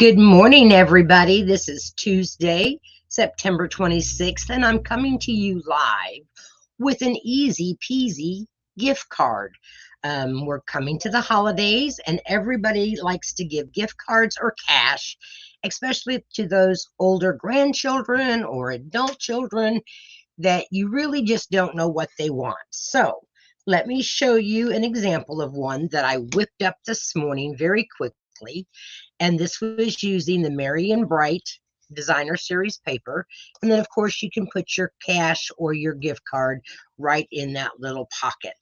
Good morning, everybody. This is Tuesday, September 26th, and I'm coming to you live with an easy peasy gift card. We're coming to the holidays, and everybody likes to give gift cards or cash, especially to those older grandchildren or adult children that you really just don't know what they want. So, let me show you an example of one that I whipped up this morning very quickly. And this was using the Merry and Bright Designer Series paper. And then, of course, you can put your cash or your gift card right in that little pocket.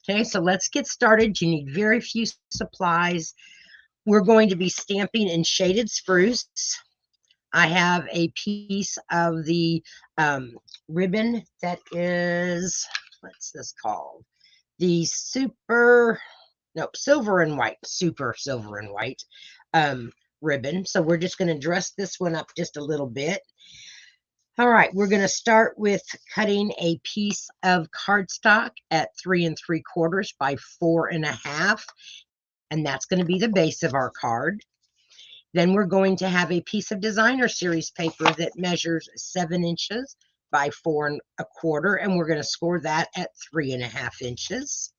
Okay, so let's get started. You need very few supplies. We're going to be stamping in shaded spruce. I have a piece of the ribbon that is, what's this called? The silver and white, super silver and white ribbon. So we're just going to dress this one up just a little bit. All right, we're going to start with cutting a piece of cardstock at 3 3/4 by 4 1/2, and that's going to be the base of our card. Then we're going to have a piece of designer series paper that measures 7 inches by 4 1/4, and we're going to score that at 3 1/2 inches.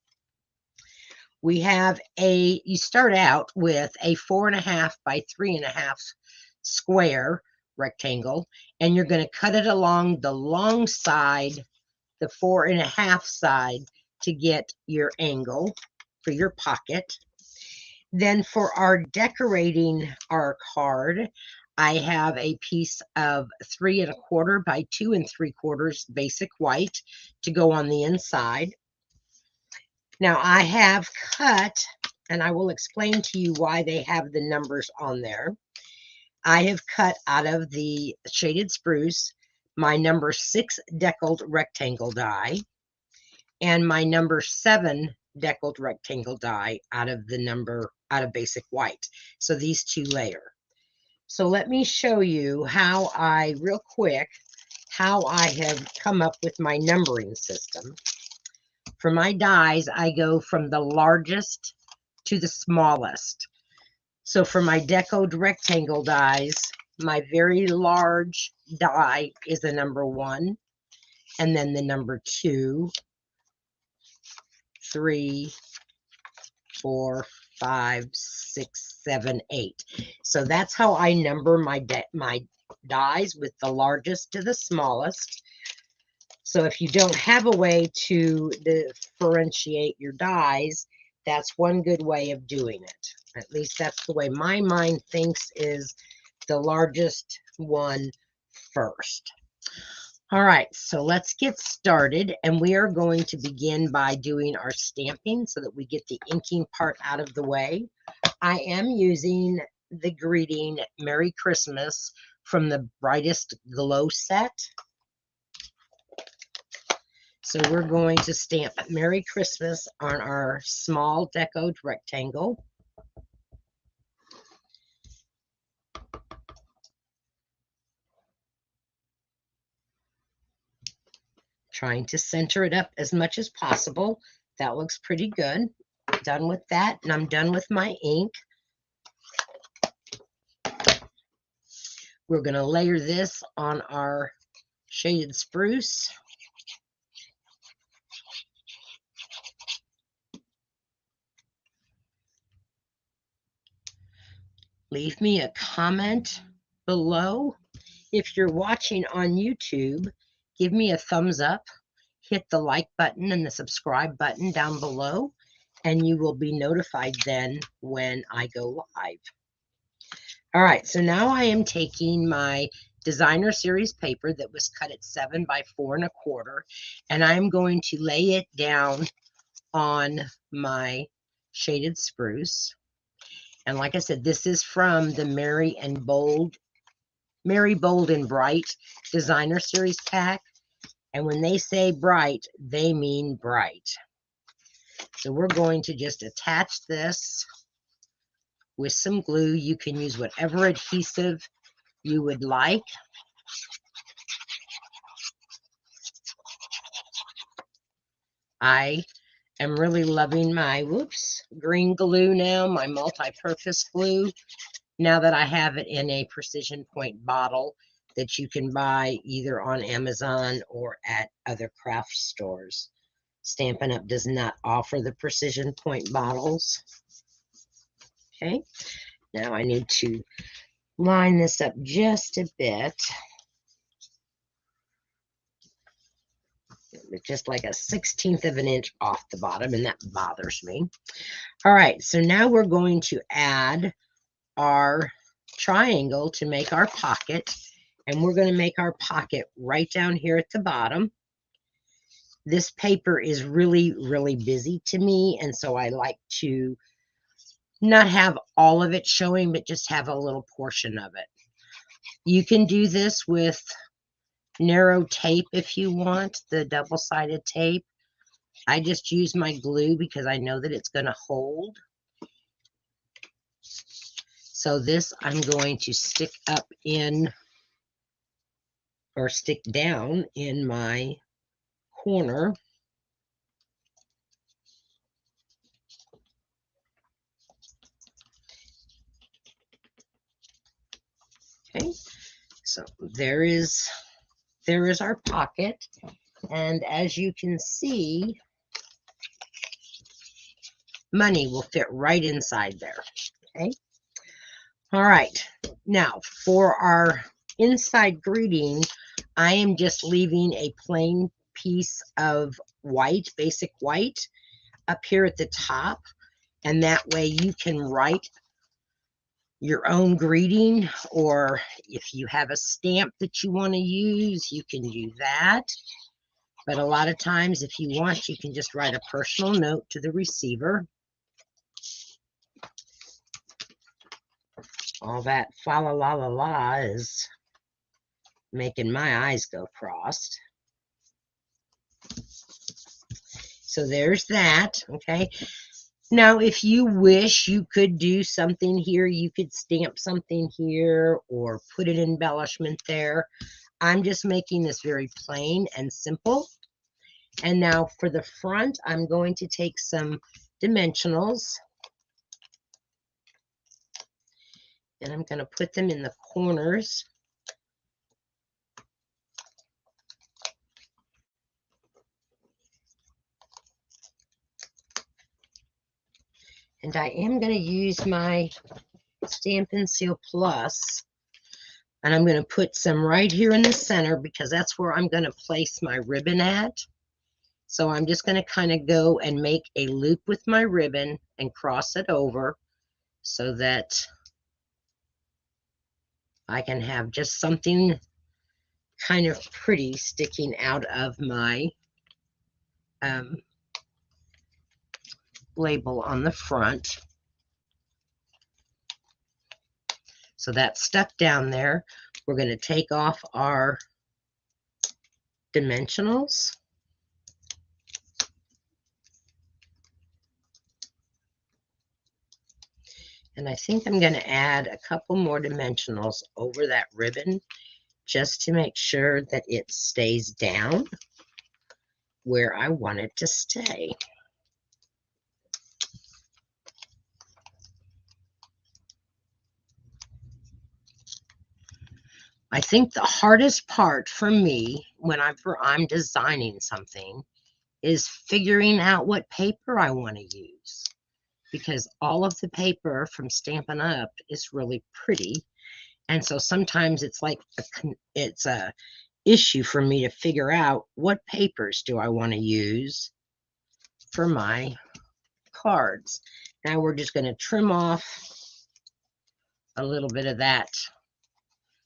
We have you start out with a 4 1/2 by 3 1/2 square rectangle, and you're going to cut it along the long side, the 4 1/2 side, to get your angle for your pocket. Then for our decorating our card, I have a piece of 3 1/4 by 2 3/4 basic white to go on the inside. Now I have cut, and I will explain to you why they have the numbers on there. I have cut out of the shaded spruce my number 6 deckled rectangle die and my number 7 deckled rectangle die out of basic white. So these two layer. So let me show you real quick, how I have come up with my numbering system. For my dies, I go from the largest to the smallest. So for my decoed rectangle dies, my very large die is the number 1, and then the number 2, 3, 4, 5, 6, 7, 8. So that's how I number my dies, with the largest to the smallest. So if you don't have a way to differentiate your dies, that's one good way of doing it. At least that's the way my mind thinks, is the largest one first. All right, so let's get started, and we are going to begin by doing our stamping so that we get the inking part out of the way. I am using the greeting Merry Christmas from the Brightest Glow set. So we're going to stamp Merry Christmas on our small decoed rectangle. Trying to center it up as much as possible. That looks pretty good. Done with that, and I'm done with my ink. We're going to layer this on our shaded spruce. Leave me a comment below. If you're watching on YouTube, give me a thumbs up, hit the like button and the subscribe button down below, and you will be notified then when I go live. All right, so now I am taking my designer series paper that was cut at 7 by 4 1/4, and I'm going to lay it down on my shaded spruce. And like I said, this is from the Merry, Bold and Bright Designer Series pack. And when they say bright, they mean bright. So we're going to just attach this with some glue. You can use whatever adhesive you would like. I am really loving my green glue now, my multi-purpose glue. now that I have it in a precision point bottle that you can buy either on Amazon or at other craft stores. Stampin' Up! Does not offer the precision point bottles. Okay, now I need to line this up just a bit. Just like a 1/16 of an inch off the bottom, and that bothers me. All right, so now we're going to add our triangle to make our pocket, and we're going to make our pocket right down here at the bottom. This paper is really, really busy to me, and so I like to not have all of it showing, but just have a little portion of it. You can do this with narrow tape if you want, the double-sided tape. I just use my glue because I know that it's going to hold. So this I'm going to stick up in, or stick down in my corner. Okay, so there is our pocket, and as you can see, money will fit right inside there. Okay, all right, now for our inside greeting, I am just leaving a plain piece of white, basic white, up here at the top, and that way you can write your own greeting, or if you have a stamp that you want to use, you can do that. But a lot of times, if you want, you can just write a personal note to the receiver. All that fa la la la la is making my eyes go crossed. So there's that, okay? Now, if you wish, you could do something here. You could stamp something here or put an embellishment there. I'm just making this very plain and simple. And now for the front, I'm going to take some dimensionals, and I'm going to put them in the corners. And I am going to use my Stampin' Seal Plus, and I'm going to put some right here in the center because that's where I'm going to place my ribbon at. So I'm just going to kind of go and make a loop with my ribbon and cross it over so that I can have just something kind of pretty sticking out of my label on the front. So that's stuck down there. We're going to take off our dimensionals. And I think I'm going to add a couple more dimensionals over that ribbon just to make sure that it stays down where I want it to stay. I think the hardest part for me when I'm designing something is figuring out what paper I want to use, because all of the paper from Stampin' Up! Is really pretty, and so sometimes it's like it's a issue for me to figure out what papers do I want to use for my cards. Now we're just going to trim off a little bit of that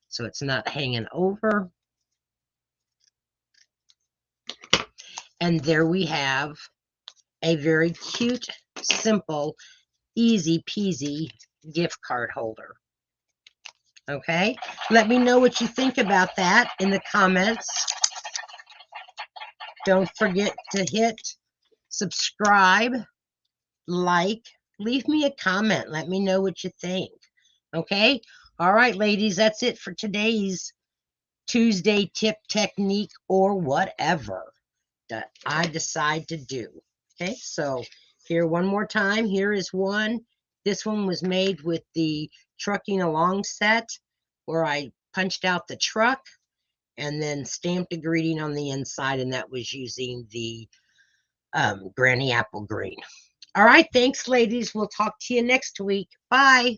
so it's not hanging over. And there we have a very cute, simple, easy peasy gift card holder. Okay, let me know what you think about that in the comments. Don't forget to hit subscribe, like, leave me a comment. Let me know what you think. Okay, all right, ladies, that's it for today's Tuesday tip, technique, or whatever that I decide to do. Okay, so here one more time. Here is one, This one was made with the trucking along set, where I punched out the truck and then stamped a greeting on the inside, and that was using the Granny Apple Green. All right, thanks, ladies. We'll talk to you next week. Bye.